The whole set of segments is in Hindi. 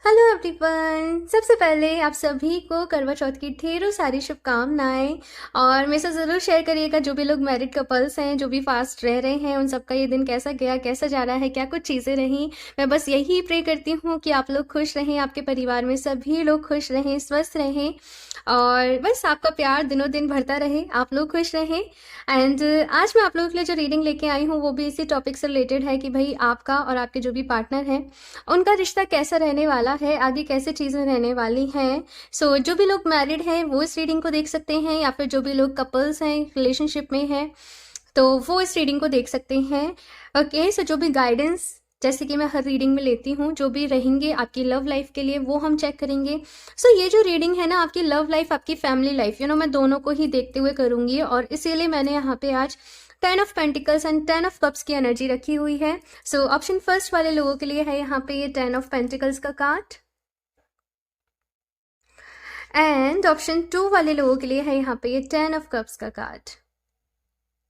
Hello everyone. सबसे पहले आप सभी को करवा चौथ की ढेरों सारी शुभकामनाएं। और मेरे से ज़रूर शेयर करिएगा जो भी लोग मैरिड कपल्स हैं, जो भी फास्ट रह रहे हैं, उन सबका ये दिन कैसा गया, कैसा जा रहा है, क्या कुछ चीज़ें रहीं। मैं बस यही प्रे करती हूँ कि आप लोग खुश रहें, आपके परिवार में सभी लोग खुश रहें, स्वस्थ रहें, और बस आपका प्यार दिनों दिन बढ़ता रहे, आप लोग खुश रहें। एंड आज मैं आप लोगों के लिए जो रीडिंग लेके आई हूँ वो भी इसी टॉपिक से रिलेटेड है कि भाई आपका और आपके जो भी पार्टनर हैं उनका रिश्ता कैसा रहने वाला है, आगे कैसे चीज़ें रहने वाली हैं। सो जो भी लोग मैरिड हैं वो इस रीडिंग को देख सकते हैं, या फिर जो भी लोग कपल्स हैं, रिलेशनशिप में हैं, तो वो इस रीडिंग को देख सकते हैं। ओके, सो जो भी गाइडेंस जैसे कि मैं हर रीडिंग में लेती हूँ, जो भी रहेंगे आपकी लव लाइफ के लिए वो हम चेक करेंगे। सो ये जो रीडिंग है ना, आपकी लव लाइफ, आपकी फैमिली लाइफ, मैं दोनों को ही देखते हुए करूँगी, और इसीलिए मैंने यहाँ पे आज 10 of pentacles and 10 of cups की एनर्जी रखी हुई है। सो ऑप्शन फर्स्ट वाले लोगों के लिए है यहाँ पे ये 10 ऑफ पेंटिकल्स का कार्ड, एंड ऑप्शन 2 वाले लोगों के लिए है यहाँ पे ये 10 ऑफ कप्स का कार्ड।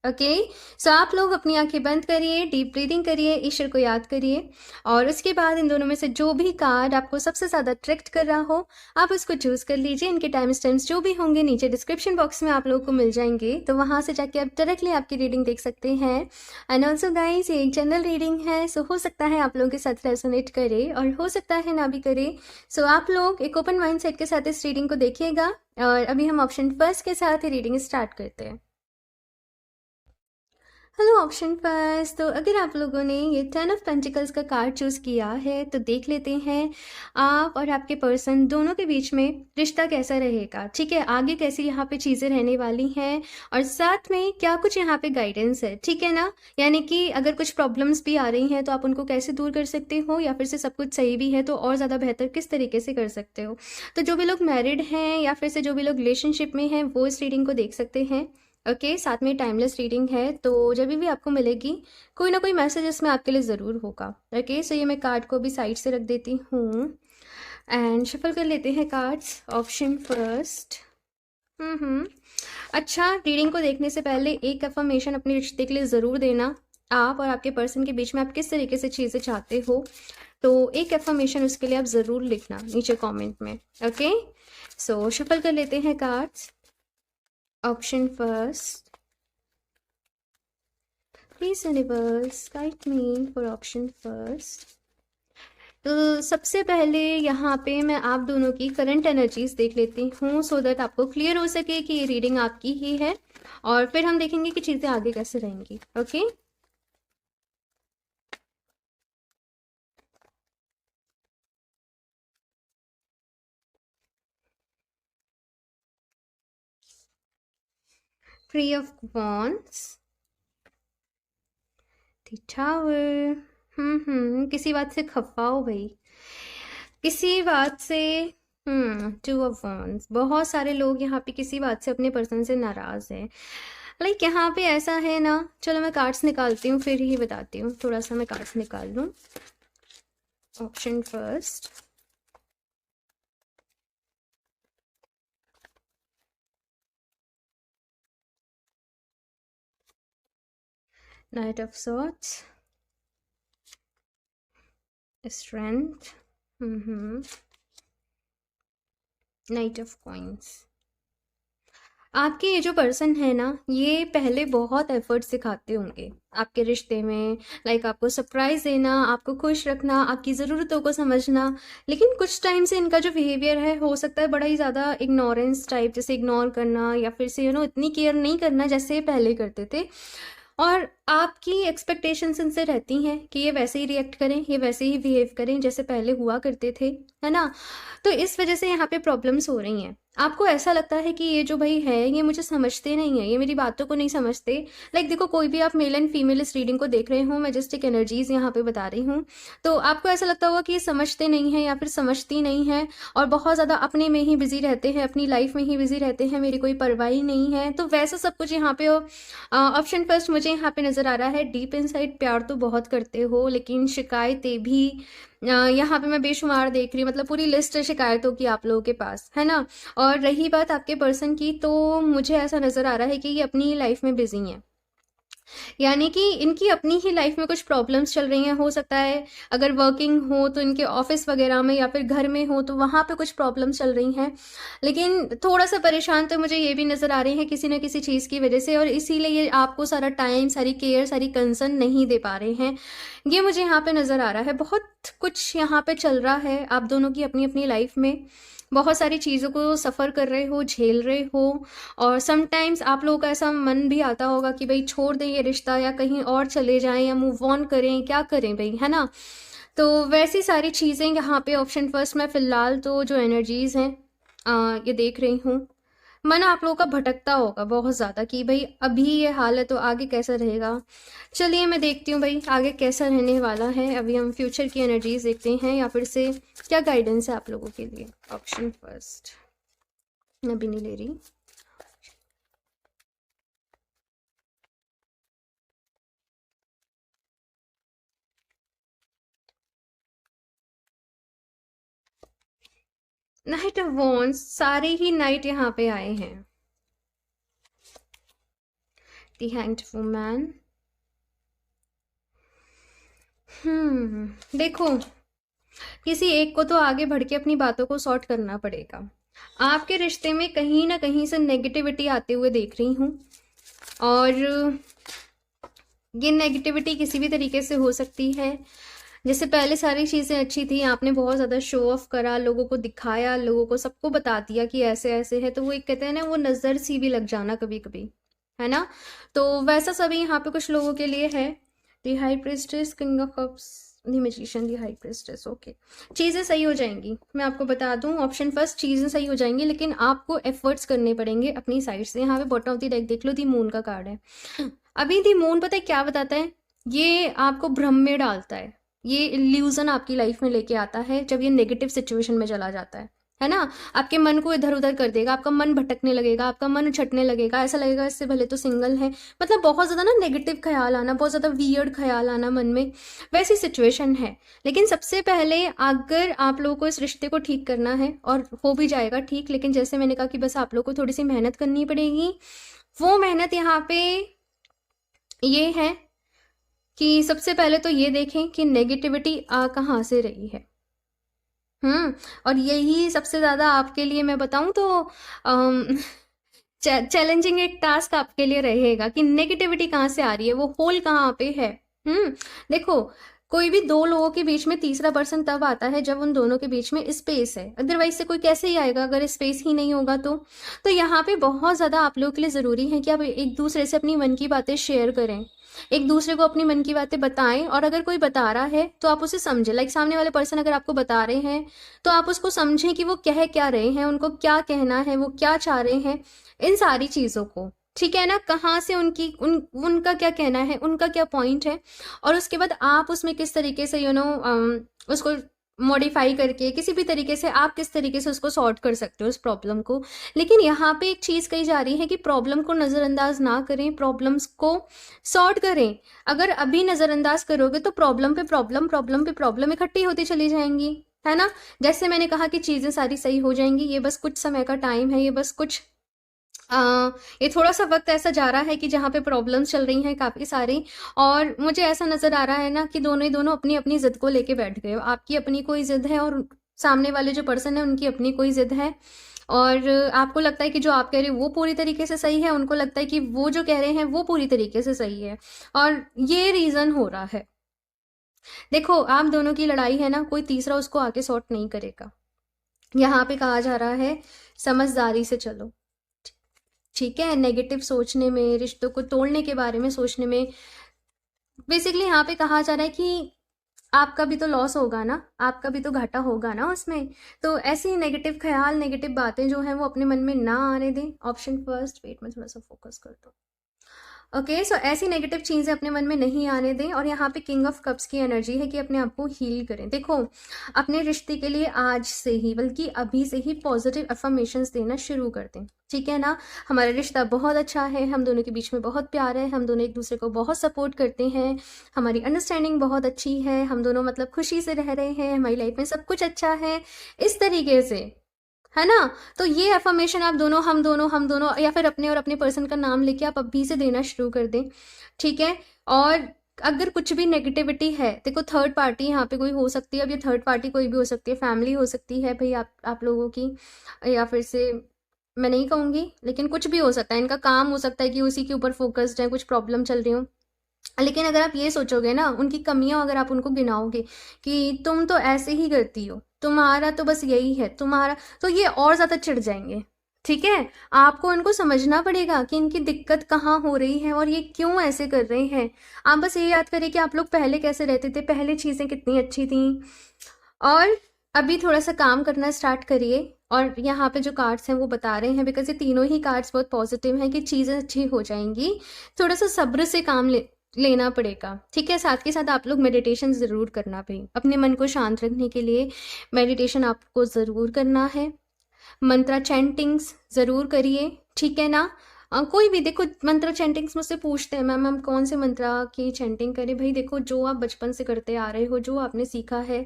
ओके, सो आप लोग अपनी आंखें बंद करिए, डीप ब्रीदिंग करिए, ईश्वर को याद करिए, और उसके बाद इन दोनों में से जो भी कार्ड आपको सबसे ज़्यादा अट्रैक्ट कर रहा हो आप उसको चूज़ कर लीजिए। इनके टाइम स्टैम्प्स जो भी होंगे नीचे डिस्क्रिप्शन बॉक्स में आप लोगों को मिल जाएंगे, तो वहाँ से जाके आप डायरेक्टली आपकी रीडिंग देख सकते हैं। एंड ऑल्सो गाइस, ये एक जनरल रीडिंग है, सो हो सकता है आप लोगों के साथ रेजोनेट करे और हो सकता है ना भी करे। सो आप लोग एक ओपन माइंड सेट के साथ इस रीडिंग को देखिएगा, और अभी हम ऑप्शन फर्स्ट के साथ ही रीडिंग स्टार्ट करते हैं। हेलो ऑप्शन फर्स्ट, तो अगर आप लोगों ने ये 10 ऑफ पेंटिकल्स का कार्ड चूज़ किया है तो देख लेते हैं आप और आपके पर्सन दोनों के बीच में रिश्ता कैसा रहेगा। ठीक है, आगे कैसी यहाँ पे चीज़ें रहने वाली हैं, और साथ में क्या कुछ यहाँ पे गाइडेंस है। ठीक है ना, यानी कि अगर कुछ प्रॉब्लम्स भी आ रही हैं तो आप उनको कैसे दूर कर सकते हो, या फिर से सब कुछ सही भी है तो और ज़्यादा बेहतर किस तरीके से कर सकते हो। तो जो भी लोग मैरिड हैं या फिर से जो भी लोग रिलेशनशिप में हैं वो इस रीडिंग को देख सकते हैं। ओके, साथ में टाइमलेस रीडिंग है, तो जब भी आपको मिलेगी कोई ना कोई मैसेज इसमें आपके लिए ज़रूर होगा। ओके, सो ये मैं कार्ड को भी साइड से रख देती हूँ एंड शफल कर लेते हैं कार्ड्स। Option first. अच्छा, रीडिंग को देखने से पहले एक अफर्मेशन अपने रिश्ते के लिए ज़रूर देना। आप और आपके पर्सन के बीच में आप किस तरीके से चीज़ें चाहते हो, तो एक अफर्मेशन उसके लिए आप ज़रूर लिखना नीचे कमेंट में। ओके, सो शफल कर लेते हैं cards. Option first, please universe guide me for option first. तो सबसे पहले यहाँ पे मैं आप दोनों की करंट एनर्जीज देख लेती हूँ, सो दैट आपको क्लियर हो सके कि ये रीडिंग आपकी ही है, और फिर हम देखेंगे कि चीज़ें आगे कैसे रहेंगी। Okay, three of wands, the tower. किसी बात से खफा हो भाई, किसी बात से। 2 ऑफ वॉन्ड्स, बहुत सारे लोग यहाँ पे किसी बात से अपने पर्सन से नाराज हैं। लाइक यहाँ पे ऐसा है ना, चलो मैं कार्ड्स निकालती हूँ फिर ही बताती हूँ, थोड़ा सा मैं कार्ड्स निकाल लूँ। Option first, night of swords, strength, night of coins. आपके ये जो पर्सन है ना, ये पहले बहुत एफर्ट्स दिखाते होंगे आपके रिश्ते में, लाइक आपको सरप्राइज देना, आपको खुश रखना, आपकी ज़रूरतों को समझना। लेकिन कुछ टाइम से इनका जो बिहेवियर है हो सकता है बड़ा ही ज़्यादा इग्नोरेंस टाइप, जैसे इग्नोर करना, या फिर से इतनी केयर नहीं करना जैसे ये पहले करते थे। और आपकी एक्सपेक्टेशंस इनसे रहती हैं कि ये वैसे ही रिएक्ट करें, ये वैसे ही बिहेव करें जैसे पहले हुआ करते थे, है ना। तो इस वजह से यहाँ पे प्रॉब्लम्स हो रही हैं। आपको ऐसा लगता है कि ये जो भाई है ये मुझे समझते नहीं है, ये मेरी बातों को नहीं समझते। लाइक देखो, कोई भी आप मेल एंड फीमेल इस रीडिंग को देख रहे हो, मैं जस्ट एक एनर्जीज यहाँ पे बता रही हूँ, तो आपको ऐसा लगता होगा कि ये समझते नहीं है या फिर समझती नहीं है, और बहुत ज़्यादा अपने में ही बिजी रहते हैं, अपनी लाइफ में ही बिजी रहते हैं, मेरी कोई परवाह ही नहीं है। तो वैसा सब कुछ यहाँ पे ऑप्शन फर्स्ट मुझे यहाँ पे नज़र आ रहा है। डीप इनसाइड प्यार तो बहुत करते हो, लेकिन शिकायतें भी यहाँ पे मैं बेशुमार देख रही हूँ, मतलब पूरी लिस्ट है शिकायतों की आप लोगों के पास, है ना। और रही बात आपके पर्सन की, तो मुझे ऐसा नज़र आ रहा है कि ये अपनी लाइफ में बिजी हैं। यानी कि इनकी अपनी ही लाइफ में कुछ प्रॉब्लम्स चल रही हैं। हो सकता है अगर वर्किंग हो तो इनके ऑफिस वगैरह में, या फिर घर में हो तो वहाँ पे कुछ प्रॉब्लम्स चल रही हैं। लेकिन थोड़ा सा परेशान तो मुझे ये भी नज़र आ रही है किसी न किसी चीज़ की वजह से, और इसीलिए ये आपको सारा टाइम, सारी केयर, सारी कंसर्न नहीं दे पा रहे हैं। ये मुझे यहाँ पे नज़र आ रहा है। बहुत कुछ यहाँ पे चल रहा है आप दोनों की अपनी अपनी लाइफ में। बहुत सारी चीज़ों को सफ़र कर रहे हो, झेल रहे हो, और समटाइम्स आप लोगों का ऐसा मन भी आता होगा कि भाई छोड़ दें ये रिश्ता, या कहीं और चले जाएं, या मूव ऑन करें, क्या करें भाई, है ना। तो वैसी सारी चीज़ें यहाँ पे ऑप्शन फर्स्ट में फ़िलहाल तो जो एनर्जीज़ हैं ये देख रही हूँ। मन आप लोगों का भटकता होगा बहुत ज़्यादा कि भाई अभी ये हाल है तो आगे कैसा रहेगा। चलिए मैं देखती हूँ भाई आगे कैसा रहने वाला है। अभी हम फ्यूचर की एनर्जीज देखते हैं, या फिर से क्या गाइडेंस है आप लोगों के लिए। ऑप्शन फर्स्ट, अभी नहीं ले रही। नाइट ऑफ वॉन्ड्स, सारे ही नाइट यहाँ पे आए हैं। The hanged woman. देखो, किसी एक को तो आगे बढ़ के अपनी बातों को सॉर्ट करना पड़ेगा। आपके रिश्ते में कहीं ना कहीं से नेगेटिविटी आते हुए देख रही हूँ, और ये नेगेटिविटी किसी भी तरीके से हो सकती है। जैसे पहले सारी चीज़ें अच्छी थी, आपने बहुत ज़्यादा शो ऑफ करा, लोगों को दिखाया, लोगों को सबको बता दिया कि ऐसे ऐसे है, तो वो एक कहते हैं ना, वो नज़र सी भी लग जाना कभी कभी, है ना। तो वैसा सभी यहाँ पे कुछ लोगों के लिए है। The high priestess, king of cups, the magician, the high priestess. Okay, चीज़ें सही हो जाएंगी, मैं आपको बता दूं। ऑप्शन फर्स्ट, चीज़ें सही हो जाएंगी, लेकिन आपको एफर्ट्स करने पड़ेंगे अपनी साइड से। यहाँ पे बॉटम ऑफ द डेक देख लो, दी मून का कार्ड है। अभी दी मून पता है क्या बताता है, ये आपको भ्रम में डालता है, ये इल्यूजन आपकी लाइफ में लेके आता है जब ये नेगेटिव सिचुएशन में चला जाता है ना। आपके मन को इधर उधर कर देगा, आपका मन भटकने लगेगा, आपका मन उछटने लगेगा, ऐसा लगेगा इससे भले तो सिंगल है। मतलब बहुत ज़्यादा ना नेगेटिव ख्याल आना, बहुत ज़्यादा वियर्ड ख्याल आना मन में, वैसी सिचुएशन है। लेकिन सबसे पहले अगर आप लोगों को इस रिश्ते को ठीक करना है, और हो भी जाएगा ठीक, लेकिन जैसे मैंने कहा कि बस आप लोग को थोड़ी सी मेहनत करनी पड़ेगी। वो मेहनत यहाँ पे ये है कि सबसे पहले तो ये देखें कि नेगेटिविटी आ कहाँ से रही है। और यही सबसे ज़्यादा आपके लिए मैं बताऊं तो चैलेंजिंग एक टास्क आपके लिए रहेगा कि नेगेटिविटी कहाँ से आ रही है, वो होल कहाँ पे है। देखो, कोई भी दो लोगों के बीच में तीसरा पर्सन तब आता है जब उन दोनों के बीच में स्पेस है, अदरवाइज से कोई कैसे ही आएगा अगर स्पेस ही नहीं होगा तो यहाँ पे बहुत ज़्यादा आप लोगों के लिए ज़रूरी है कि आप एक दूसरे से अपनी मन की बातें शेयर करें, एक दूसरे को अपनी मन की बातें बताएं। और अगर कोई बता रहा है तो आप उसे समझें, लाइक सामने वाले पर्सन अगर आपको बता रहे हैं तो आप उसको समझें कि वो कह क्या रहे हैं, उनको क्या कहना है, वो क्या चाह रहे हैं, इन सारी चीज़ों को। ठीक है ना, कहाँ से उनका क्या कहना है, उनका क्या पॉइंट है, और उसके बाद आप उसमें किस तरीके से उसको मॉडिफाई करके किसी भी तरीके से आप किस तरीके से उसको सॉर्ट कर सकते हो उस प्रॉब्लम को। लेकिन यहाँ पे एक चीज़ कही जा रही है कि प्रॉब्लम को नज़रअंदाज ना करें, प्रॉब्लम्स को सॉर्ट करें। अगर अभी नज़रअंदाज करोगे तो प्रॉब्लम पे प्रॉब्लम, प्रॉब्लम पे प्रॉब्लम इकट्ठी होती चली जाएंगी, है ना। जैसे मैंने कहा कि चीज़ें सारी सही हो जाएंगी, ये बस कुछ समय का टाइम है, ये बस कुछ ये थोड़ा सा वक्त ऐसा जा रहा है कि जहाँ पे प्रॉब्लम्स चल रही हैं काफ़ी सारी, और मुझे ऐसा नज़र आ रहा है ना कि दोनों ही दोनों अपनी अपनी ज़िद को लेके बैठ गए हो। आपकी अपनी कोई ज़िद है और सामने वाले जो पर्सन है उनकी अपनी कोई ज़िद है, और आपको लगता है कि जो आप कह रहे हो वो पूरी तरीके से सही है, उनको लगता है कि वो जो कह रहे हैं वो पूरी तरीके से सही है, और ये रीज़न हो रहा है। देखो, आप दोनों की लड़ाई है ना, कोई तीसरा उसको आके सॉर्ट नहीं करेगा। यहाँ पे कहा जा रहा है समझदारी से चलो, ठीक है। नेगेटिव सोचने में, रिश्तों को तोड़ने के बारे में सोचने में, बेसिकली यहाँ पे कहा जा रहा है कि आपका भी तो लॉस होगा ना, आपका भी तो घाटा होगा ना उसमें। तो ऐसी नेगेटिव ख्याल, नेगेटिव बातें जो हैं वो अपने मन में ना आने दें। ऑप्शन फर्स्ट, वेट में थोड़ा सा फोकस कर दो। ओके, सो ऐसी नेगेटिव चीज़ें अपने मन में नहीं आने दें। और यहाँ पे किंग ऑफ कप्स की एनर्जी है कि अपने आप को हील करें। देखो, अपने रिश्ते के लिए आज से ही, बल्कि अभी से ही पॉजिटिव अफर्मेशंस देना शुरू कर दें, ठीक है ना। हमारा रिश्ता बहुत अच्छा है, हम दोनों के बीच में बहुत प्यार है, हम दोनों एक दूसरे को बहुत सपोर्ट करते हैं, हमारी अंडरस्टैंडिंग बहुत अच्छी है, हम दोनों मतलब खुशी से रह रहे हैं, हमारी लाइफ में सब कुछ अच्छा है। इस तरीके से है ना? तो ये अफर्मेशन आप दोनों, हम दोनों, या फिर अपने और अपने पर्सन का नाम लेके आप अभी से देना शुरू कर दें, ठीक है? और अगर कुछ भी नेगेटिविटी है, देखो थर्ड पार्टी यहाँ पे कोई हो सकती है। अब ये थर्ड पार्टी कोई भी हो सकती है, फैमिली हो सकती है भाई आप लोगों की, या फिर से मैं नहीं कहूँगी, लेकिन कुछ भी हो सकता है। इनका काम हो सकता है कि उसी के ऊपर फोकस्ड है, कुछ प्रॉब्लम चल रही हो। लेकिन अगर आप ये सोचोगे ना, उनकी कमियां अगर आप उनको गिनाओगे कि तुम तो ऐसे ही करती हो, तुम्हारा तो बस यही है तुम्हारा, तो ये और ज़्यादा चिढ़ जाएंगे। ठीक है? आपको उनको समझना पड़ेगा कि इनकी दिक्कत कहाँ हो रही है और ये क्यों ऐसे कर रहे हैं। आप बस ये याद करिए कि आप लोग पहले कैसे रहते थे, पहले चीज़ें कितनी अच्छी थी। और अभी थोड़ा सा काम करना स्टार्ट करिए। और यहाँ पे जो कार्ड्स हैं वो बता रहे हैं, बिकॉज ये तीनों ही कार्ड्स बहुत पॉजिटिव हैं कि चीज़ें अच्छी हो जाएंगी। थोड़ा सा सब्र से काम लेना पड़ेगा, ठीक है? साथ के साथ आप लोग मेडिटेशन ज़रूर करना भाई, अपने मन को शांत रखने के लिए मेडिटेशन आपको ज़रूर करना है। मंत्रा चैंटिंग्स ज़रूर करिए, ठीक है ना? कोई भी देखो मंत्रा चैंटिंग्स मुझसे पूछते हैं, मैम हम कौन से मंत्रा की चैंटिंग करें? भाई देखो, जो आप बचपन से करते आ रहे हो, जो आपने सीखा है।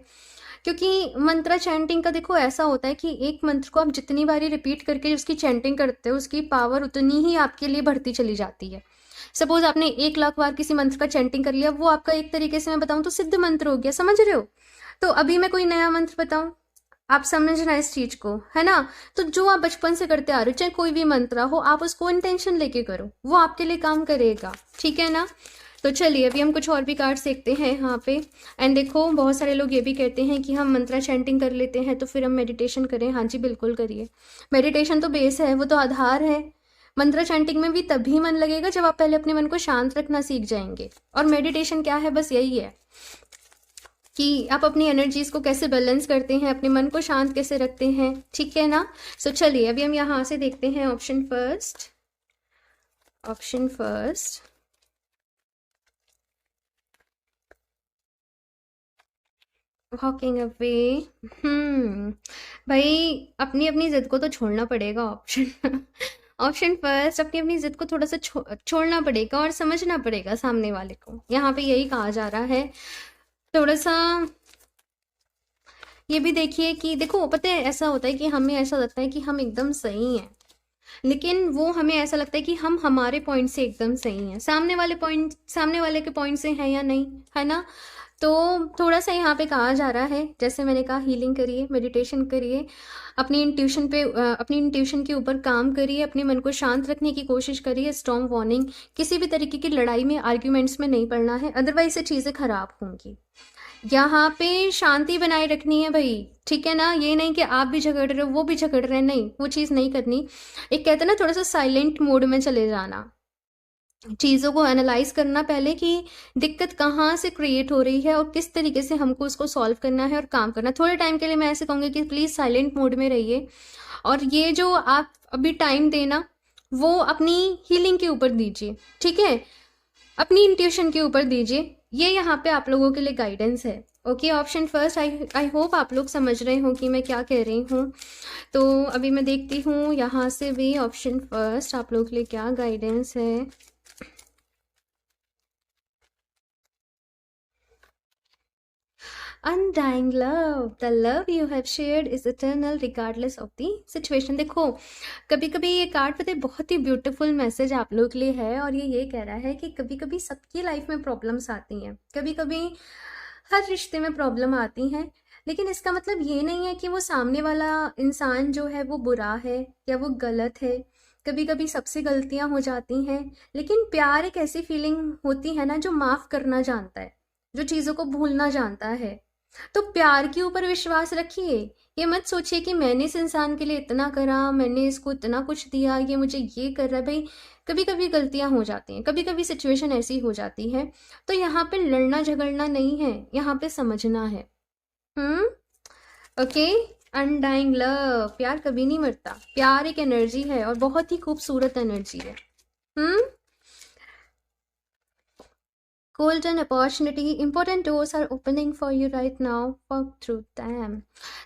क्योंकि मंत्रा चैंटिंग का देखो ऐसा होता है कि एक मंत्र को आप जितनी बारी रिपीट करके उसकी चैंटिंग करते हो, उसकी पावर उतनी ही आपके लिए बढ़ती चली जाती है। सपोज आपने 1 लाख बार किसी मंत्र का चैंटिंग कर लिया, वो आपका एक तरीके से मैं बताऊं तो सिद्ध मंत्र हो गया, समझ रहे हो? तो अभी मैं कोई नया मंत्र बताऊं, आप समझना इस चीज को, है ना? तो जो आप बचपन से करते आ रहे हो, चाहे कोई भी मंत्र हो, आप उसको इंटेंशन लेके करो, वो आपके लिए काम करेगा, ठीक है ना? तो चलिए अभी हम कुछ और भी कार्ड्स देखते हैं यहाँ पे। एंड देखो, बहुत सारे लोग ये भी कहते हैं कि हम मंत्रा चैंटिंग कर लेते हैं तो फिर हम मेडिटेशन करें। हाँ जी, बिल्कुल करिए। मेडिटेशन तो बेस है, वो तो आधार है। मंत्रा चैंटिंग में भी तभी मन लगेगा जब आप पहले अपने मन को शांत रखना सीख जाएंगे। और मेडिटेशन क्या है, बस यही है कि आप अपनी एनर्जीज को कैसे बैलेंस करते हैं, अपने मन को शांत कैसे रखते हैं, ठीक है ना? सो चलिए अभी हम यहाँ से देखते हैं option first. Option first, walking away. भाई अपनी अपनी जिद को तो छोड़ना पड़ेगा। ऑप्शन ऑप्शन फर्स्ट, अपनी अपनी जिद को थोड़ा सा छोड़ना पड़ेगा और समझना पड़ेगा सामने वाले को। यहाँ पे यही कहा जा रहा है। थोड़ा सा ये भी देखिए कि देखो, पता है ऐसा होता है कि हमें ऐसा लगता है कि हम एकदम सही हैं, लेकिन वो हमें ऐसा लगता है कि हम हमारे पॉइंट से एकदम सही हैं, सामने वाले के पॉइंट से हैं या नहीं, है ना? तो थोड़ा सा यहाँ पे कहा जा रहा है, जैसे मैंने कहा, हीलिंग करिए, मेडिटेशन करिए, अपनी इंट्यूशन के ऊपर काम करिए, अपने मन को शांत रखने की कोशिश करिए। स्ट्रॉन्ग वार्निंग, किसी भी तरीके की लड़ाई में, आर्ग्यूमेंट्स में नहीं पड़ना है, अदरवाइज से चीज़ें खराब होंगी। यहाँ पे शांति बनाए रखनी है भाई, ठीक है ना? ये नहीं कि आप भी झगड़ रहे हो, वो भी झगड़ रहे हैं, नहीं, वो चीज़ नहीं करनी। एक कहते हैं ना, थोड़ा सा साइलेंट मोड में चले जाना, चीज़ों को एनालाइज करना पहले कि दिक्कत कहाँ से क्रिएट हो रही है और किस तरीके से हमको उसको सॉल्व करना है और काम करना। थोड़े टाइम के लिए मैं ऐसे कहूँगी कि प्लीज़ साइलेंट मोड में रहिए। और ये जो आप अभी टाइम देना, वो अपनी हीलिंग के ऊपर दीजिए, ठीक है? अपनी इंट्यूशन के ऊपर दीजिए। ये यहाँ पे आप लोगों के लिए गाइडेंस है। Okay, option first, I hope आप लोग समझ रहे हो कि मैं क्या कह रही हूँ। तो अभी मैं देखती हूँ यहाँ से भी ऑप्शन फर्स्ट आप लोग के लिए क्या गाइडेंस है। Undying love, the love you have shared is eternal regardless of the situation। देखो, कभी कभी ये कार्ड पता है बहुत ही ब्यूटीफुल मैसेज आप लोग के लिए है, और ये कह रहा है कि कभी कभी सबकी लाइफ में प्रॉब्लम्स आती हैं, कभी कभी हर रिश्ते में प्रॉब्लम आती हैं, लेकिन इसका मतलब ये नहीं है कि वो सामने वाला इंसान जो है वो बुरा है या वो गलत है। कभी कभी सबसे गलतियां हो जाती हैं, लेकिन प्यार एक ऐसी फीलिंग होती है ना जो माफ़ करना जानता है, जो चीज़ों को भूलना जानता है। तो प्यार के ऊपर विश्वास रखिए। ये मत सोचिए कि मैंने इस इंसान के लिए इतना करा, मैंने इसको इतना कुछ दिया, ये मुझे ये कर रहा है। भाई कभी कभी गलतियां हो जाती हैं, कभी कभी सिचुएशन ऐसी हो जाती है, तो यहाँ पे लड़ना झगड़ना नहीं है, यहाँ पे समझना है। ओके। अनडाइंग लव, प्यार कभी नहीं मरता, प्यार एक एनर्जी है और बहुत ही खूबसूरत एनर्जी है। Golden opportunity, important doors are opening for you right now, walk through them।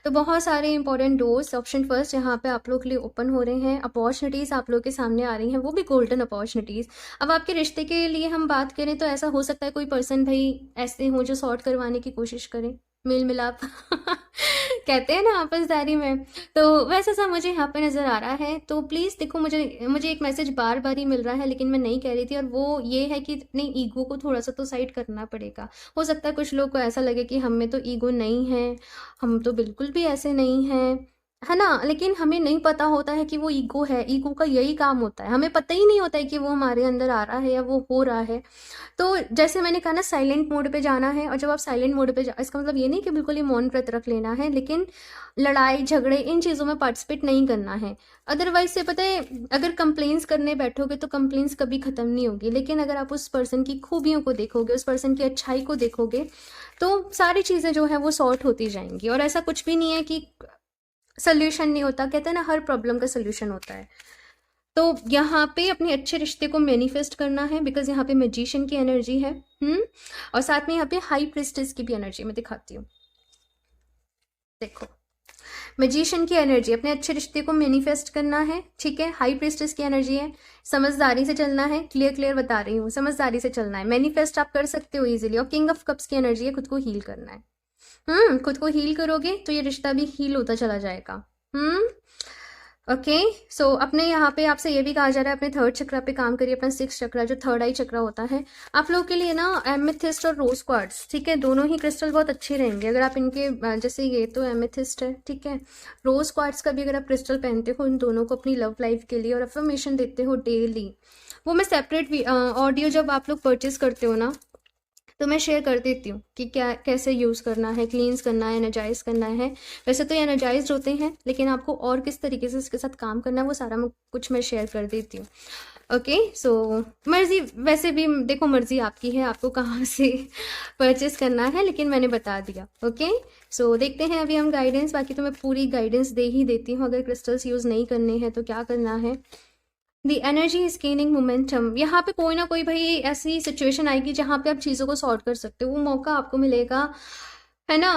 तो बहुत सारे important doors ऑप्शन फर्स्ट यहाँ पे आप लोग के लिए ओपन हो रहे हैं, अपॉर्चुनिटीज़ आप लोग के सामने आ रही हैं, वो भी गोल्डन अपॉर्चुनिटीज़। अब आपके रिश्ते के लिए हम बात करें तो ऐसा हो सकता है कोई पर्सन भाई ऐसे हो जो सॉर्ट करवाने की कोशिश करें, मेल मिलाप कहते हैं ना आपसदारी में। तो वैसा सा मुझे यहाँ पे नज़र आ रहा है। तो प्लीज़ देखो, मुझे मुझे एक मैसेज बार बार ही मिल रहा है, लेकिन मैं नहीं कह रही थी, और वो ये है कि अपने ईगो को थोड़ा सा तो साइड करना पड़ेगा। हो सकता है कुछ लोग को ऐसा लगे कि हम में तो ईगो नहीं है, हम तो बिल्कुल भी ऐसे नहीं हैं, है ना? लेकिन हमें नहीं पता होता है कि वो ईगो है। ईगो का यही काम होता है, हमें पता ही नहीं होता है कि वो हमारे अंदर आ रहा है या वो हो रहा है। तो जैसे मैंने कहा ना, साइलेंट मोड पे जाना है, और जब आप साइलेंट मोड पे इसका मतलब ये नहीं कि बिल्कुल ही मौन व्रत रख लेना है, लेकिन लड़ाई झगड़े इन चीज़ों में पार्टिसिपेट नहीं करना है। अदरवाइज से पता है, अगर कंप्लेंट्स करने बैठोगे तो कंप्लेंट्स कभी ख़त्म नहीं होगी, लेकिन अगर आप उस पर्सन की खूबियों को देखोगे, उस पर्सन की अच्छाई को देखोगे, तो सारी चीज़ें जो है वो सॉर्ट होती जाएंगी। और ऐसा कुछ भी नहीं है कि सोल्यूशन नहीं होता, कहते हैं ना हर प्रॉब्लम का सोल्यूशन होता है। तो यहाँ पे अपने अच्छे रिश्ते को मैनिफेस्ट करना है, बिकॉज यहाँ पे मैजिशियन की एनर्जी है। और साथ में यहाँ पे हाई प्रिस्टेस की भी एनर्जी मैं दिखाती हूँ। देखो, मैजिशियन की एनर्जी, अपने अच्छे रिश्ते को मैनिफेस्ट करना है, ठीक है। हाई प्रिस्टेस की एनर्जी है, समझदारी से चलना है, क्लियर क्लियर बता रही हूँ, समझदारी से चलना है। मैनिफेस्ट आप कर सकते हो इजीली। और किंग ऑफ कप्स की एनर्जी है, खुद को हील करना है। खुद को हील करोगे तो ये रिश्ता भी हील होता चला जाएगा। ओके। सो अपने यहाँ पे आपसे ये भी कहा जा रहा है, अपने थर्ड चक्रा पे काम करिए, अपना सिक्स चक्रा जो थर्ड आई चक्रा होता है। आप लोगों के लिए ना एमेथिस्ट और रोज क्वार्ट्स, ठीक है, दोनों ही क्रिस्टल बहुत अच्छे रहेंगे अगर आप इनके जैसे ये तो एमेथिस्ट है, ठीक है। रोज क्वार्ट्स का भी अगर आप क्रिस्टल पहनते हो इन दोनों को अपनी लव लाइफ के लिए और अफर्मेशन देते हो डेली, वो मैं सेपरेट ऑडियो जब आप लोग परचेस करते हो ना, तो मैं शेयर कर देती हूँ कि क्या कैसे यूज़ करना है, क्लींस करना है, एनर्जाइज करना है। वैसे तो ये एनर्जाइज होते हैं, लेकिन आपको और किस तरीके से इसके साथ काम करना है वो सारा कुछ मैं शेयर कर देती हूँ। ओके। सो मर्जी, वैसे भी देखो मर्जी आपकी है, आपको कहाँ से परचेस करना है, लेकिन मैंने बता दिया। ओके। सो देखते हैं अभी हम गाइडेंस, बाकी तो मैं पूरी गाइडेंस दे ही देती हूँ। अगर क्रिस्टल्स यूज़ नहीं करने हैं तो क्या करना है। The energy is gaining momentum. यहाँ पे कोई ना कोई भाई ऐसी सिचुएशन आएगी जहाँ पे आप चीज़ों को सॉर्ट कर सकते हो, वो मौका आपको मिलेगा, है ना।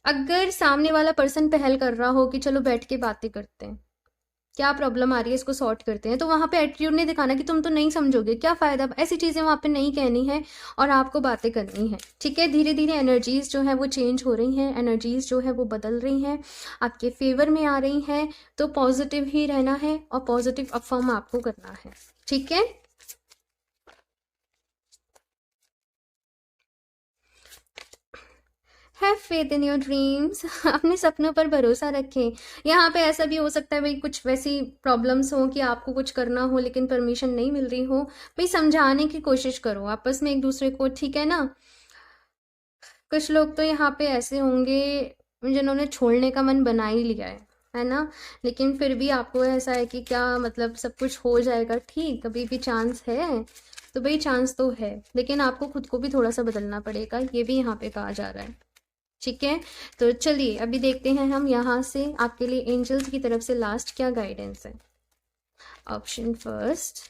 अगर सामने वाला पर्सन पहल कर रहा हो कि चलो बैठ के बातें करते हैं, क्या प्रॉब्लम आ रही है इसको सॉर्ट करते हैं, तो वहाँ पे एटीट्यूड नहीं दिखाना कि तुम तो नहीं समझोगे, क्या फ़ायदा, ऐसी चीज़ें वहाँ पे नहीं कहनी है और आपको बातें करनी है, ठीक है। धीरे धीरे एनर्जीज़ जो है वो चेंज हो रही हैं, एनर्जीज़ जो है वो बदल रही हैं, आपके फेवर में आ रही हैं। तो पॉजिटिव ही रहना है और पॉजिटिव अफर्म आपको करना है, ठीक है। Have faith in your dreams. अपने सपनों पर भरोसा रखें। यहाँ पे ऐसा भी हो सकता है भाई कुछ वैसी प्रॉब्लम्स हो कि आपको कुछ करना हो लेकिन परमिशन नहीं मिल रही हो, भाई समझाने की कोशिश करो आपस में एक दूसरे को, ठीक है ना। कुछ लोग तो यहाँ पे ऐसे होंगे जिन्होंने छोड़ने का मन बना ही लिया है ना, लेकिन फिर भी आपको ऐसा है कि क्या मतलब सब कुछ हो जाएगा ठीक, अभी भी चांस है। तो भाई चांस तो है, लेकिन आपको खुद को भी थोड़ा सा बदलना पड़ेगा, ये भी यहाँ पे कहा जा रहा है, ठीक है। तो चलिए अभी देखते हैं हम यहाँ से आपके लिए एंजल्स की तरफ से लास्ट क्या गाइडेंस है। Option first,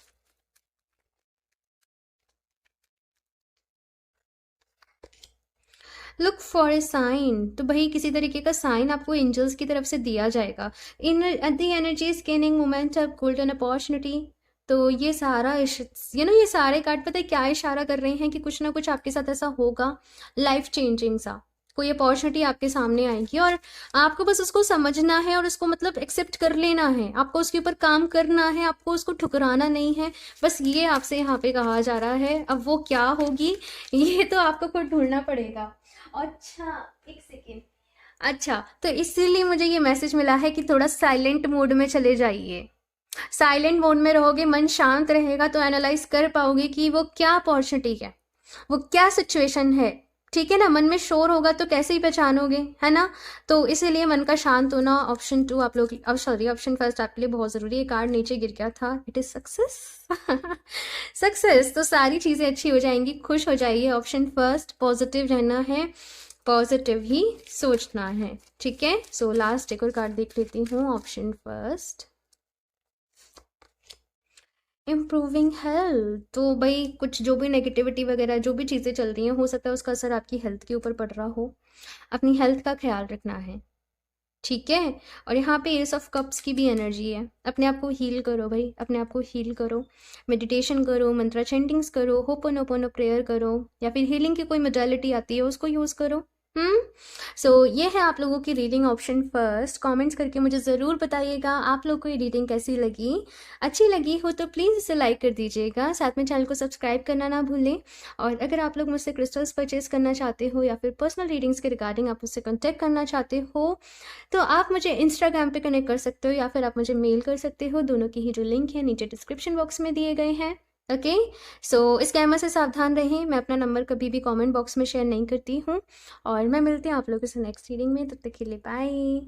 look for a sign. तो भाई किसी तरीके का साइन आपको एंजल्स की तरफ से दिया जाएगा। In the energy scanning moment of golden opportunity. तो ये सारा ये सारे कार्ड पता है क्या इशारा कर रहे हैं कि कुछ ना कुछ आपके साथ ऐसा होगा लाइफ चेंजिंग सा, कोई अपॉर्चुनिटी आपके सामने आएगी और आपको बस उसको समझना है और उसको मतलब एक्सेप्ट कर लेना है, आपको उसके ऊपर काम करना है, आपको उसको ठुकराना नहीं है। बस ये आपसे यहाँ पे कहा जा रहा है। अब वो क्या होगी ये तो आपको खुद ढूंढना पड़ेगा। अच्छा, एक सेकेंड। अच्छा, तो इसीलिए मुझे ये मैसेज मिला है कि थोड़ा साइलेंट मोड में चले जाइए। साइलेंट मोड में रहोगे, मन शांत रहेगा तो एनालाइज कर पाओगे कि वो क्या अपॉर्चुनिटी है, वो क्या सिचुएशन है, ठीक है ना। मन में शोर होगा तो कैसे ही पहचानोगे, है ना। तो इसीलिए मन का शांत होना। ऑप्शन टू आप लोग, अब सॉरी ऑप्शन फर्स्ट आपके लिए बहुत ज़रूरी है। कार्ड नीचे गिर गया था, इट इज़ सक्सेस। सक्सेस, तो सारी चीज़ें अच्छी हो जाएंगी, खुश हो जाइए। ऑप्शन फर्स्ट, पॉजिटिव रहना है, पॉजिटिव ही सोचना है, ठीक है। सो लास्ट एक और कार्ड देख लेती हूँ। Option first, improving health. तो भाई कुछ जो भी नेगेटिविटी वगैरह जो भी चीज़ें चल रही हैं, हो सकता है उसका असर आपकी हेल्थ के ऊपर पड़ रहा हो, अपनी हेल्थ का ख्याल रखना है, ठीक है। और यहाँ पे एस ऑफ कप्स की भी एनर्जी है। अपने आप को हील करो भाई, अपने आप को हील करो, मेडिटेशन करो, मंत्रा चैंटिंग्स करो, होपोनोपोनो प्रेयर करो, या फिर हीलिंग की कोई मोडालिटी आती है उसको यूज़ करो, हम्म। सो ये है आप लोगों की रीडिंग ऑप्शन फर्स्ट। कमेंट्स करके मुझे ज़रूर बताइएगा आप लोग को ये रीडिंग कैसी लगी। अच्छी लगी हो तो प्लीज़ इसे लाइक कर दीजिएगा, साथ में चैनल को सब्सक्राइब करना ना भूलें। और अगर आप लोग मुझसे क्रिस्टल्स परचेज करना चाहते हो या फिर पर्सनल रीडिंग्स के रिगार्डिंग आप मुझसे कॉन्टैक्ट करना चाहते हो तो आप मुझे इंस्टाग्राम पे कनेक्ट कर सकते हो या फिर आप मुझे मेल कर सकते हो। दोनों की ही जो लिंक है नीचे डिस्क्रिप्शन बॉक्स में दिए गए हैं। ओके। सो इस स्कैमर से सावधान रहें। मैं अपना नंबर कभी भी कमेंट बॉक्स में शेयर नहीं करती हूँ। और मैं मिलती हूँ आप लोगों से नेक्स्ट रीडिंग में, तब तक के लिए bye.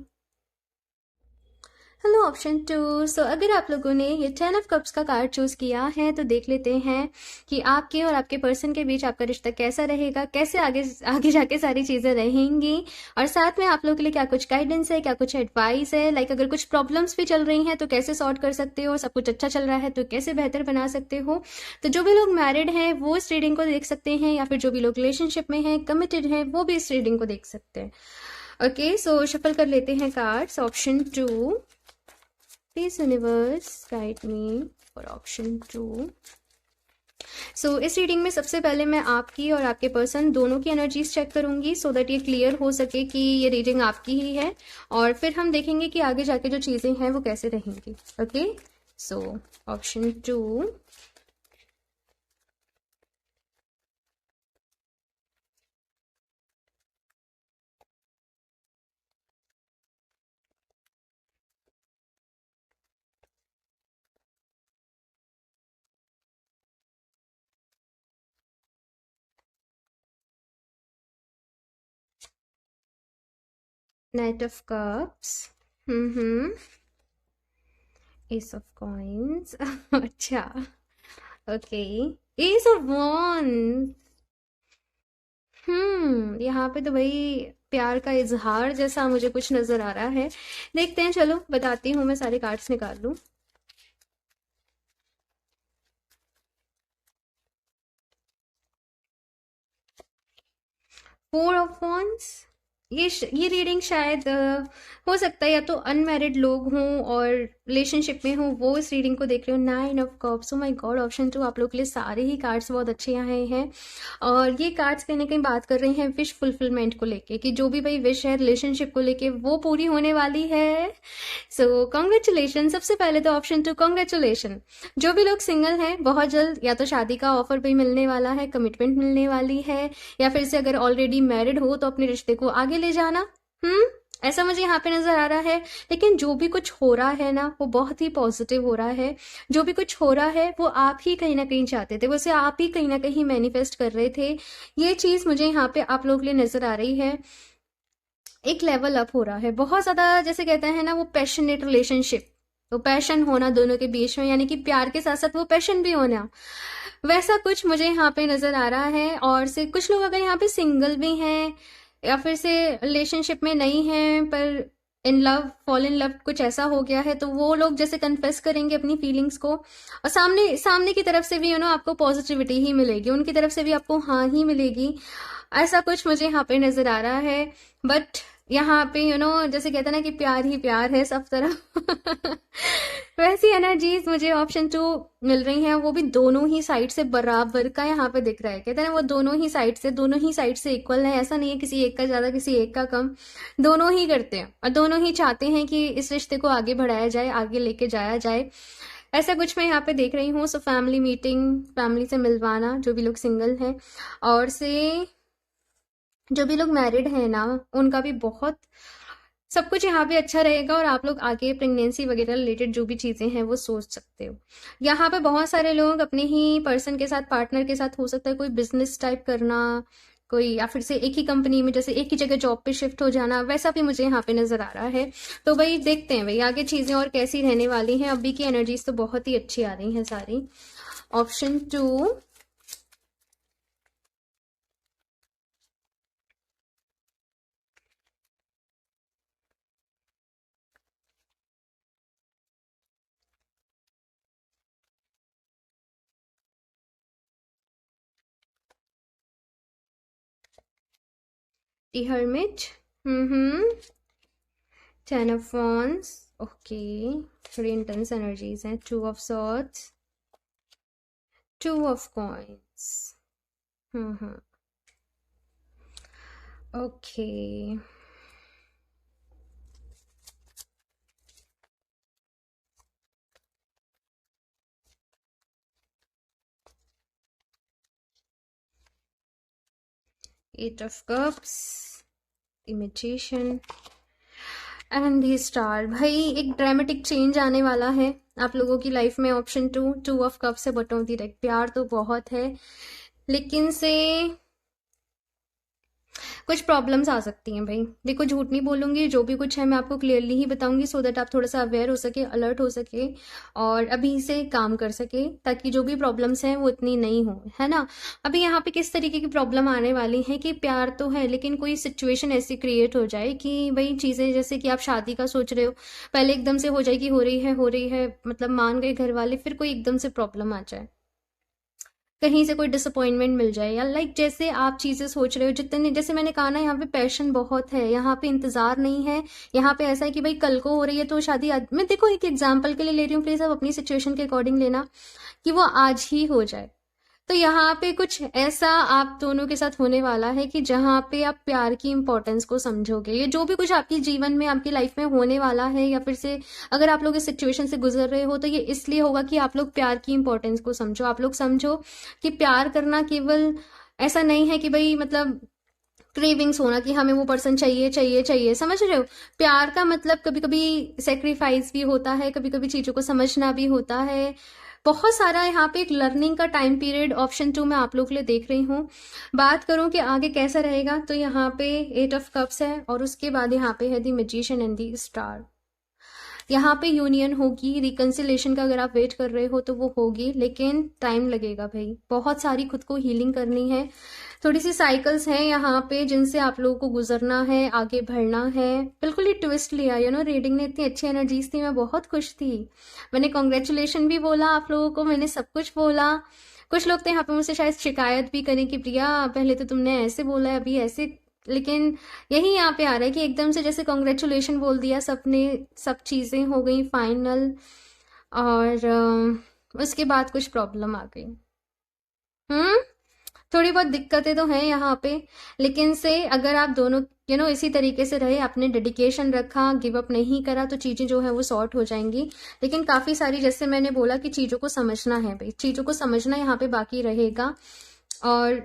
Hello option two. So अगर आप लोगों ने ये 10 ऑफ कप्स का कार्ड चूज किया है तो देख लेते हैं कि आपके और आपके पर्सन के बीच आपका रिश्ता कैसा रहेगा, कैसे आगे आगे जाके सारी चीज़ें रहेंगी। और साथ में आप लोगों के लिए क्या कुछ गाइडेंस है, क्या कुछ एडवाइस है, लाइक अगर कुछ प्रॉब्लम्स भी चल रही हैं तो कैसे सॉर्ट कर सकते हो, सब कुछ अच्छा चल रहा है तो कैसे बेहतर बना सकते हो। तो जो भी लोग मैरिड हैं वो इस रीडिंग को देख सकते हैं, या फिर जो भी लोग रिलेशनशिप में हैं, कमिटेड हैं, वो भी इस रीडिंग को देख सकते हैं। ओके। सो शफल कर लेते हैं cards. Option two, please universe guide me for option two. So इस रीडिंग में सबसे पहले मैं आपकी और आपके पर्सन दोनों की एनर्जीज चेक करूंगी सो दैट ये क्लियर हो सके कि ये रीडिंग आपकी ही है। और फिर हम देखेंगे कि आगे जाके जो चीज़ें हैं वो कैसे रहेंगी। Okay. So option two, knight of cups. Hmm. Ace of coins. अच्छा। ओके। Ace of wands. यहाँ पे तो भाई प्यार का इजहार जैसा मुझे कुछ नजर आ रहा है। देखते हैं, चलो बताती हूँ, मैं सारे कार्ड्स निकाल लूँ। 4 ऑफ वॉन्ड्स। ये रीडिंग शायद हो सकता है या तो अनमैरिड लोग हों और रिलेशनशिप में हों वो इस रीडिंग को देख रहे हो। 9 of cups. Oh my god option two, आप लोग के लिए सारे ही कार्ड्स बहुत अच्छे आए हैं। और ये कार्ड्स कहीं ना कहीं बात कर रहे हैं विश फुलफिलमेंट को लेके, कि जो भी भाई विश है रिलेशनशिप को लेके वो पूरी होने वाली है। So congratulation. सबसे पहले तो ऑप्शन टू, कॉन्ग्रेचुलेशन। जो भी लोग सिंगल हैं बहुत जल्द या तो शादी का ऑफर भी मिलने वाला है, कमिटमेंट मिलने वाली है, या फिर से अगर ऑलरेडी मैरिड हो तो अपने रिश्ते को आगे ले जाना। ऐसा मुझे यहाँ पे नजर आ रहा है। लेकिन जो भी कुछ हो रहा है ना वो बहुत ही पॉजिटिव हो रहा है। जो भी कुछ हो रहा है वो आप ही कहीं ना कहीं चाहते थे, वैसे आप ही कहीं ना कहीं मैनिफेस्ट कर रहे थे। ये चीज मुझे यहाँ पे आप लोगों के लिए नजर आ रही है। एक लेवल अप हो रहा है बहुत ज्यादा, जैसे कहते हैं ना वो पैशनेट रिलेशनशिप, तो पैशन होना दोनों के बीच में, यानी कि प्यार के साथ साथ वो पैशन भी होना, वैसा कुछ मुझे यहाँ पे नजर आ रहा है। और से कुछ लोग अगर यहाँ पे सिंगल भी हैं या फिर से रिलेशनशिप में नहीं हैं पर in love, fall in love कुछ ऐसा हो गया है, तो वो लोग जैसे कन्फेस करेंगे अपनी फीलिंग्स को, और सामने सामने की तरफ से भी आपको पॉजिटिविटी ही मिलेगी, उनकी तरफ से भी आपको हाँ ही मिलेगी। ऐसा कुछ मुझे यहाँ पे नजर आ रहा है। बट यहाँ पे जैसे कहते हैं ना कि प्यार ही प्यार है सब तरफ। वैसी एनर्जीज मुझे ऑप्शन टू मिल रही हैं, वो भी दोनों ही साइड से बराबर का यहाँ पे दिख रहा है। कहते हैं ना वो दोनों ही साइड से इक्वल है, ऐसा नहीं है किसी एक का ज्यादा किसी एक का कम। दोनों ही करते हैं और दोनों ही चाहते हैं कि इस रिश्ते को आगे बढ़ाया जाए, आगे लेके जाया जाए। ऐसा कुछ मैं यहाँ पे देख रही हूँ। सो फैमिली मीटिंग, फैमिली से मिलवाना जो भी लोग सिंगल हैं, और से जो भी लोग मैरिड हैं ना उनका भी बहुत सब कुछ यहाँ पे अच्छा रहेगा। और आप लोग आगे प्रेगनेंसी वगैरह रिलेटेड जो भी चीज़ें हैं वो सोच सकते हो। यहाँ पे बहुत सारे लोग अपने ही पर्सन के साथ, पार्टनर के साथ, हो सकता है कोई बिजनेस टाइप करना, कोई या फिर से एक ही कंपनी में जैसे एक ही जगह जॉब पे शिफ्ट हो जाना, वैसा भी मुझे यहाँ पे नजर आ रहा है। तो भाई देखते हैं भाई आगे चीज़ें और कैसी रहने वाली हैं। अभी की एनर्जीज तो बहुत ही अच्छी आ रही हैं सारी। Option two, the hermit. Hmm. 10 of wands। Okay. थोड़ी इंटेंस एनर्जीज हैं। 2 of swords। 2 of coins। Hmm. Okay. 8 of Cups, imitation and the star. भाई एक ड्रामेटिक चेंज आने वाला है आप लोगों की लाइफ में। ऑप्शन 2 ऑफ कप्स से बटन दी लाइक प्यार तो बहुत है, लेकिन से कुछ प्रॉब्लम्स आ सकती हैं भाई। देखो झूठ नहीं बोलूंगी, जो भी कुछ है मैं आपको क्लियरली ही बताऊंगी, सो दैट आप थोड़ा सा अवेयर हो सके, अलर्ट हो सके और अभी से काम कर सके, ताकि जो भी प्रॉब्लम्स हैं वो इतनी नहीं हो, है ना। अभी यहाँ पे किस तरीके की प्रॉब्लम आने वाली है कि प्यार तो है लेकिन कोई सिचुएशन ऐसी क्रिएट हो जाए कि भाई चीज़ें, जैसे कि आप शादी का सोच रहे हो, पहले एकदम से हो जाए कि हो रही है, मतलब मान गए घर वाले, फिर कोई एकदम से प्रॉब्लम आ जाए, कहीं से कोई डिसअपॉइंटमेंट मिल जाए, या लाइक जैसे आप चीज़ें सोच रहे हो जितने, जैसे मैंने कहा ना, यहाँ पे पैशन बहुत है, यहाँ पे इंतजार नहीं है। यहाँ पे ऐसा है कि भाई कल को हो रही है तो शादी आज, मैं देखो एक एग्जांपल के लिए ले रही हूँ, प्लीज आप अपनी सिचुएशन के अकॉर्डिंग लेना, कि वो आज ही हो जाए। तो यहाँ पे कुछ ऐसा आप दोनों के साथ होने वाला है कि जहाँ पे आप प्यार की इंपॉर्टेंस को समझोगे। ये जो भी कुछ आपके जीवन में, आपकी लाइफ में होने वाला है, या फिर से अगर आप लोग इस सिचुएशन से गुजर रहे हो, तो ये इसलिए होगा कि आप लोग प्यार की इंपॉर्टेंस को समझो। आप लोग समझो कि प्यार करना केवल ऐसा नहीं है कि भाई मतलब क्रेविंग्स होना कि हमें वो पर्सन चाहिए चाहिए चाहिए, समझ रहे हो। प्यार का मतलब कभी कभी सेक्रीफाइस भी होता है, कभी कभी चीजों को समझना भी होता है, बहुत सारा। यहाँ पे एक लर्निंग का टाइम पीरियड ऑप्शन 2 मैं आप लोग के लिए देख रही हूँ। बात करूं कि आगे कैसा रहेगा, तो यहाँ पे 8 of Cups है और उसके बाद यहाँ पे है दी मैजिशियन एंड दी स्टार। यहाँ पे यूनियन होगी, रिकंसिलेशन का अगर आप वेट कर रहे हो तो वो होगी, लेकिन टाइम लगेगा भाई। बहुत सारी खुद को हीलिंग करनी है, थोड़ी सी साइकिल्स हैं यहाँ पे जिनसे आप लोगों को गुजरना है, आगे बढ़ना है। बिल्कुल ही ट्विस्ट लिया, रीडिंग ने इतनी अच्छी एनर्जीज थी, मैं बहुत खुश थी। मैंने कॉन्ग्रेचुलेशन भी बोला आप लोगों को, मैंने सब कुछ बोला। कुछ लोग तो यहाँ पे मुझसे शायद शिकायत भी करें कि प्रिया पहले तो तुमने ऐसे बोला है, अभी ऐसे, लेकिन यही यहाँ पे आ रहा है कि एकदम से जैसे कॉन्ग्रेचुलेशन बोल दिया सबने, सब चीज़ें हो गई फाइनल, और उसके बाद कुछ प्रॉब्लम आ गई। हम्म। थोड़ी बहुत दिक्कतें तो हैं यहाँ पे, लेकिन से अगर आप दोनों इसी तरीके से रहे, आपने डेडिकेशन रखा, गिव अप नहीं करा, तो चीज़ें जो है वो सॉर्ट हो जाएंगी। लेकिन काफ़ी सारी, जैसे मैंने बोला कि चीज़ों को समझना है भाई, चीज़ों को समझना यहाँ पे बाकी रहेगा, और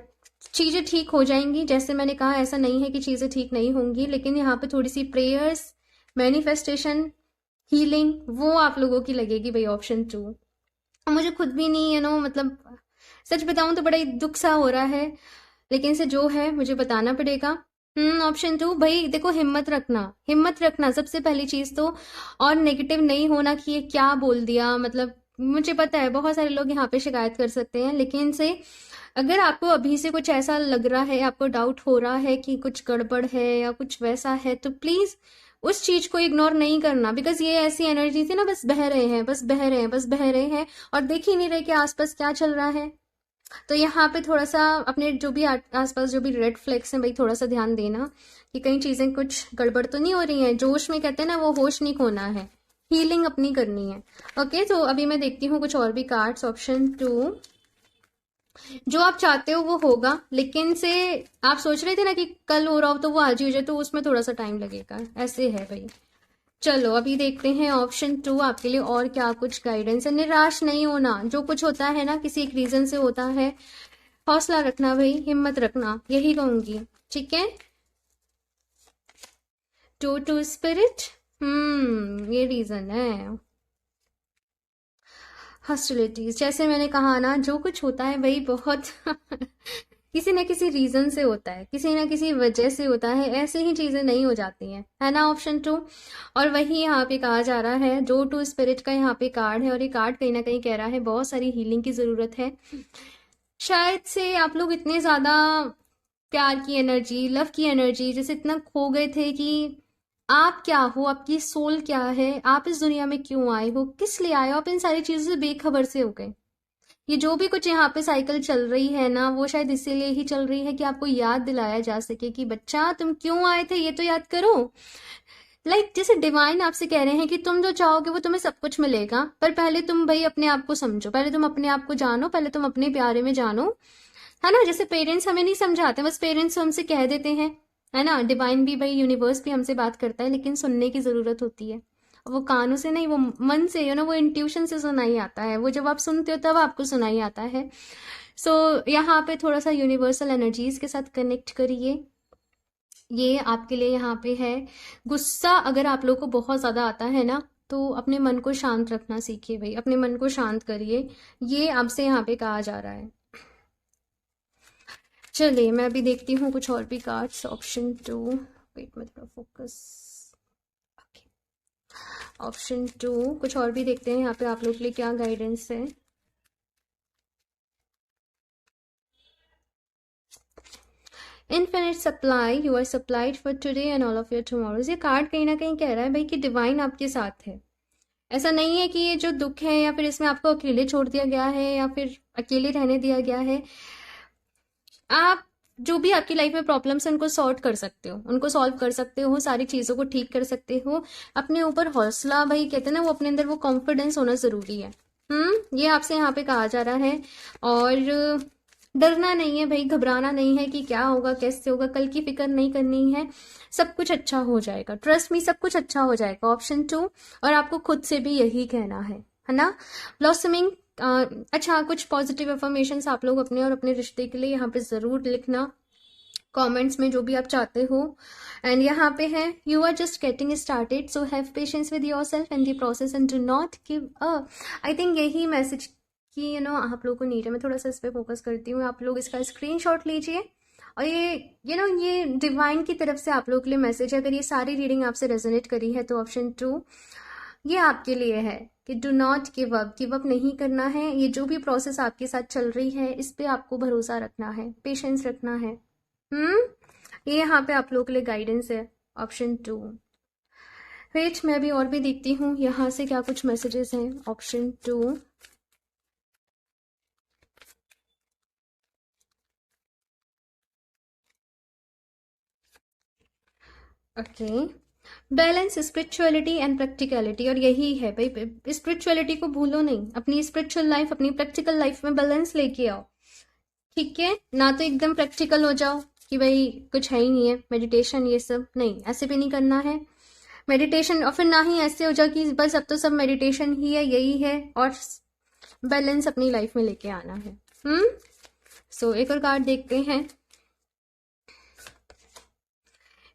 चीज़ें ठीक हो जाएंगी। जैसे मैंने कहा, ऐसा नहीं है कि चीज़ें ठीक नहीं होंगी, लेकिन यहाँ पे थोड़ी सी प्रेयर्स, मैनिफेस्टेशन, हीलिंग, वो आप लोगों की लगेगी भाई। ऑप्शन 2 मुझे खुद भी नहीं मतलब सच बताऊं तो बड़ा ही दुख सा हो रहा है, लेकिन से जो है मुझे बताना पड़ेगा। ऑप्शन 2 भाई देखो, हिम्मत रखना, हिम्मत रखना सबसे पहली चीज तो, और नेगेटिव नहीं होना कि ये क्या बोल दिया, मतलब मुझे पता है बहुत सारे लोग यहाँ पे शिकायत कर सकते हैं, लेकिन से अगर आपको अभी से कुछ ऐसा लग रहा है, आपको डाउट हो रहा है कि कुछ गड़बड़ है या कुछ वैसा है, तो प्लीज उस चीज को इग्नोर नहीं करना, बिकॉज ये ऐसी एनर्जी थी ना, बस बह रहे हैं, बस बह रहे हैं, बस बह रहे हैं, और देख ही नहीं रहे कि आसपास क्या चल रहा है। तो यहाँ पे थोड़ा सा अपने जो भी आसपास जो भी रेड फ्लैग्स हैं भाई, थोड़ा सा ध्यान देना कि कई चीजें कुछ गड़बड़ तो नहीं हो रही हैं। जोश में कहते हैं ना, वो होश नहीं खोना है, हीलिंग अपनी करनी है। ओके, तो अभी मैं देखती हूँ कुछ और भी कार्ड्स। ऑप्शन 2, जो आप चाहते हो वो होगा, लेकिन से आप सोच रहे थे ना कि कल हो रहा हो तो वो आज ही हो जाए, तो उसमें थोड़ा सा टाइम लगेगा, ऐसे है भाई। चलो अभी देखते हैं ऑप्शन 2 आपके लिए और क्या कुछ गाइडेंस है। निराश नहीं होना, जो कुछ होता है ना किसी एक रीजन से होता है, हौसला रखना भाई, हिम्मत रखना, यही कहूंगी, ठीक है। टू स्पिरिट, ये रीजन है। हॉस्टिलिटीज, जैसे मैंने कहा ना, जो कुछ होता है भाई बहुत किसी न किसी रीजन से होता है, किसी न किसी वजह से होता है, ऐसे ही चीजें नहीं हो जाती हैं, है ना। ऑप्शन 2, और वही यहाँ पे कहा जा रहा है, जो टू स्पिरिट का यहाँ पे कार्ड है, और ये कार्ड कहीं ना कहीं कह रहा है बहुत सारी हीलिंग की जरूरत है। शायद से आप लोग इतने ज्यादा प्यार की एनर्जी, लव की एनर्जी जैसे इतना खो गए थे कि आप क्या हो, आपकी सोल क्या है, आप इस दुनिया में क्यों आए हो, किस लिए आए हो, आप इन सारी चीजों से बेखबर से हो गए। ये जो भी कुछ यहाँ पे साइकिल चल रही है ना, वो शायद इसीलिए ही चल रही है कि आपको याद दिलाया जा सके कि बच्चा तुम क्यों आए थे, ये तो याद करो। जैसे डिवाइन आपसे कह रहे हैं कि तुम जो चाहोगे वो तुम्हें सब कुछ मिलेगा, पर पहले तुम भाई अपने आप को समझो, पहले तुम अपने आप को जानो, पहले तुम अपने प्यारे में जानो, है ना। जैसे पेरेंट्स हमें नहीं समझाते, बस पेरेंट्स हमसे कह देते हैं है ना। डिवाइन भी भाई, यूनिवर्स भी हमसे बात करता है, लेकिन सुनने की ज़रूरत होती है। वो कानों से नहीं, वो मन से, वो इंट्यूशन से सुनाई आता है। वो जब आप सुनते हो तब आपको सुनाई आता है। सो यहाँ पे थोड़ा सा यूनिवर्सल एनर्जीज के साथ कनेक्ट करिए। ये आपके लिए यहाँ पे है। गुस्सा अगर आप लोग को बहुत ज़्यादा आता है ना, तो अपने मन को शांत रखना सीखिए भाई, अपने मन को शांत करिए। ये आपसे यहाँ पे कहा जा रहा है। चलिए मैं अभी देखती हूँ कुछ और भी कार्ड्स। ऑप्शन 2, वेट मैं थोड़ा फोकस। ऑप्शन 2 कुछ और भी देखते हैं यहाँ पे आप लोग के लिए क्या गाइडेंस है। Infinite supply, you are supplied for today and all of your tomorrows. ये कार्ड कहीं ना कहीं कह रहा है भाई कि डिवाइन आपके साथ है। ऐसा नहीं है कि ये जो दुख है या फिर इसमें आपको अकेले छोड़ दिया गया है या फिर अकेले रहने दिया गया है। आप जो भी आपकी लाइफ में प्रॉब्लम्स हैं उनको सॉर्ट कर सकते हो, उनको सॉल्व कर सकते हो, सारी चीज़ों को ठीक कर सकते हो। अपने ऊपर हौसला, भाई कहते हैं ना, वो अपने अंदर वो कॉन्फिडेंस होना ज़रूरी है। ये आपसे यहाँ पे कहा जा रहा है। और डरना नहीं है भाई, घबराना नहीं है कि क्या होगा कैसे होगा, कल की फिक्र नहीं करनी है। सब कुछ अच्छा हो जाएगा, ट्रस्ट मी, सब कुछ अच्छा हो जाएगा। ऑप्शन 2। और आपको खुद से भी यही कहना है ना। ब्लॉसमिंग। अच्छा, कुछ पॉजिटिव अफर्मेशंस आप लोग अपने और अपने रिश्ते के लिए यहाँ पे ज़रूर लिखना कमेंट्स में, जो भी आप चाहते हो। एंड यहाँ पे है, you are just getting started, so have patience with yourself and the process and do not give up. I think यही मैसेज की आप लोगों को नीड है। मैं थोड़ा सा इस पर फोकस करती हूँ, आप लोग इसका स्क्रीनशॉट लीजिए। और ये डिवाइन की तरफ से आप लोगों के लिए मैसेज है। अगर ये सारी रीडिंग आपसे रेजोनेट करी है तो ऑप्शन 2 ये आपके लिए है कि do not give up, give up नहीं करना है। ये जो भी प्रोसेस आपके साथ चल रही है इस पे आपको भरोसा रखना है, पेशेंस रखना है। ये यहाँ पे आप लोगों के लिए गाइडेंस है। ऑप्शन 2। वेट मैं अभी और भी देखती हूँ यहाँ से क्या कुछ मैसेजेस हैं। Option 2। Okay. Balance spirituality and practicality, और यही है भाई, स्पिरिचुअलिटी को भूलो नहीं, अपनी स्पिरिचुअल लाइफ अपनी प्रैक्टिकल लाइफ में बैलेंस लेके आओ। ठीक है ना, तो एकदम प्रैक्टिकल हो जाओ कि भाई कुछ है ही नहीं है, मेडिटेशन ये सब नहीं, ऐसे भी नहीं करना है मेडिटेशन। और फिर ना ही ऐसे हो जाए कि बस अब तो सब मेडिटेशन ही है, यही है। और बैलेंस अपनी लाइफ में लेके आना है। सो एक और कार्ड देखते हैं।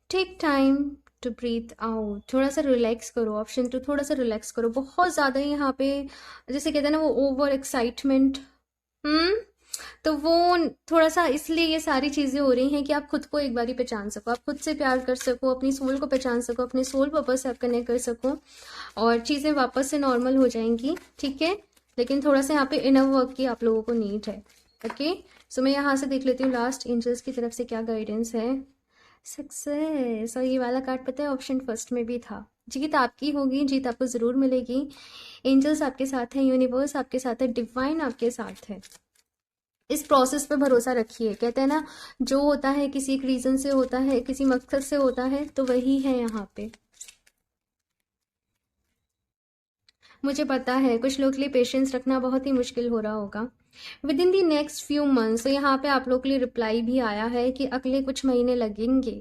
Take time to breathe out, थोड़ा सा रिलैक्स करो। ऑप्शन 2, थोड़ा सा रिलैक्स करो। बहुत ज़्यादा यहाँ पे जैसे कहते हैं ना वो ओवर एक्साइटमेंट। तो वो थोड़ा सा इसलिए ये सारी चीज़ें हो रही हैं कि आप खुद को एक बारी पहचान सको, आप खुद से प्यार कर सको, अपनी सोल को पहचान सको, अपने सोल पर्पस से आप कनेक्ट कर सको, और चीज़ें वापस से नॉर्मल हो जाएंगी। ठीक है, लेकिन थोड़ा सा यहाँ पे इनर वर्क की आप लोगों को नीड है। ओके, सो मैं यहाँ से देख लेती हूँ लास्ट एंजल्स की तरफ से क्या गाइडेंस है। सक्सेस, और ये वाला कार्ड पता है ऑप्शन फर्स्ट में भी था। जीत आपकी होगी, जीत आपको ज़रूर मिलेगी। एंजल्स आपके साथ हैं, यूनिवर्स आपके साथ है, डिवाइन आपके साथ है। इस प्रोसेस पे भरोसा रखिए। कहते हैं ना, जो होता है किसी एक रीज़न से होता है, किसी मकसद से होता है, तो वही है यहाँ पे। मुझे पता है कुछ लोग के लिए पेशेंस रखना बहुत ही मुश्किल हो रहा होगा। With in the next few months, तो यहाँ पे आप लोग के लिए रिप्लाई भी आया है कि अगले कुछ महीने लगेंगे,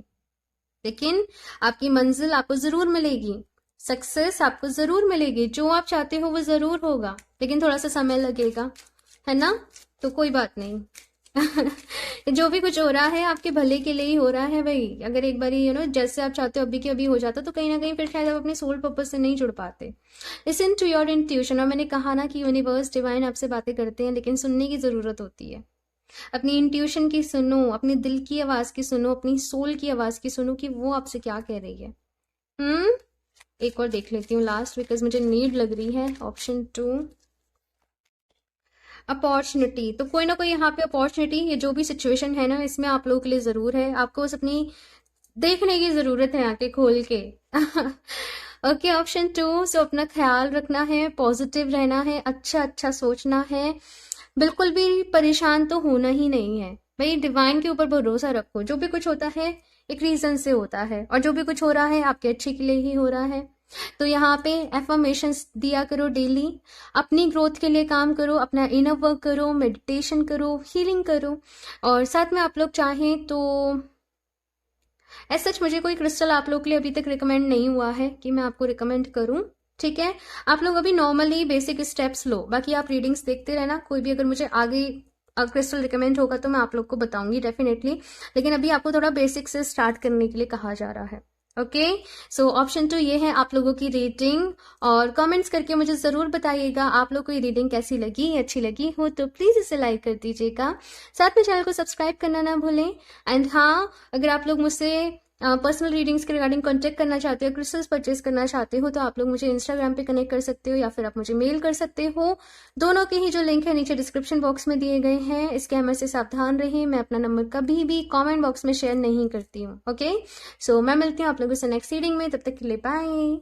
लेकिन आपकी मंजिल आपको ज़रूर मिलेगी। सक्सेस आपको ज़रूर मिलेगी, जो आप चाहते हो वो ज़रूर होगा, लेकिन थोड़ा सा समय लगेगा, है ना। तो कोई बात नहीं। जो भी कुछ हो रहा है आपके भले के लिए ही हो रहा है भाई। अगर एक बार जैसे आप चाहते हो अभी के अभी हो जाता, तो कहीं ना कहीं फिर शायद आप अपने सोल पर्पस से नहीं जुड़ पाते। लिसन टू योर इंट्यूशन, और मैंने कहा ना कि यूनिवर्स डिवाइन आपसे बातें करते हैं, लेकिन सुनने की ज़रूरत होती है। अपनी इंट्यूशन की सुनो, अपने दिल की आवाज़ की सुनो, अपनी सोल की आवाज़ की सुनो कि वो आपसे क्या कह रही है। एक और देख लेती हूँ लास्ट, बिकॉज मुझे नीड लग रही है। ऑप्शन 2, अपॉर्चुनिटी, तो कोई ना कोई यहाँ पे अपॉर्चुनिटी, ये जो भी सिचुएशन है ना, इसमें आप लोगों के लिए ज़रूर है। आपको बस अपनी देखने की ज़रूरत है आंखें खोल के। ओके, ऑप्शन 2, सो अपना ख्याल रखना है, पॉजिटिव रहना है, अच्छा अच्छा सोचना है, बिल्कुल भी परेशान तो होना ही नहीं है भाई। डिवाइन के ऊपर भरोसा रखो, जो भी कुछ होता है एक रीज़न से होता है, और जो भी कुछ हो रहा है आपके अच्छे के लिए ही हो रहा है। तो यहाँ पे एफर्मेशंस दिया करो डेली, अपनी ग्रोथ के लिए काम करो, अपना इनर वर्क करो, मेडिटेशन करो, हीलिंग करो। और साथ में आप लोग चाहें तो एज सच मुझे कोई क्रिस्टल आप लोग के लिए अभी तक रिकमेंड नहीं हुआ है कि मैं आपको रिकमेंड करूं। ठीक है, आप लोग अभी नॉर्मली बेसिक स्टेप्स लो, बाकी आप रीडिंग्स देखते रहना। कोई भी अगर मुझे आगे क्रिस्टल रिकमेंड होगा तो मैं आप लोग को बताऊंगी डेफिनेटली, लेकिन अभी आपको थोड़ा बेसिक से स्टार्ट करने के लिए कहा जा रहा है। ओके, सो ऑप्शन 2 ये है आप लोगों की रेटिंग, और कमेंट्स करके मुझे ज़रूर बताइएगा आप लोग को ये रीडिंग कैसी लगी। अच्छी लगी हो तो प्लीज़ इसे लाइक कर दीजिएगा, साथ में चैनल को सब्सक्राइब करना ना भूलें। एंड हाँ, अगर आप लोग मुझसे पर्सनल रीडिंग्स के रिगार्डिंग कॉन्टेक्ट करना चाहते हो, क्रिस्टल्स परचेज करना चाहते हो, तो आप लोग मुझे इंस्टाग्राम पे कनेक्ट कर सकते हो या फिर आप मुझे मेल कर सकते हो। दोनों के ही जो लिंक है नीचे डिस्क्रिप्शन बॉक्स में दिए गए हैं। स्कैमर से सावधान रहें, मैं अपना नंबर कभी भी कमेंट बॉक्स में शेयर नहीं करती हूँ। ओके, सो मैं मिलती हूँ आप लोगों से नेक्स्ट रीडिंग में, तब तक के लिए बाय।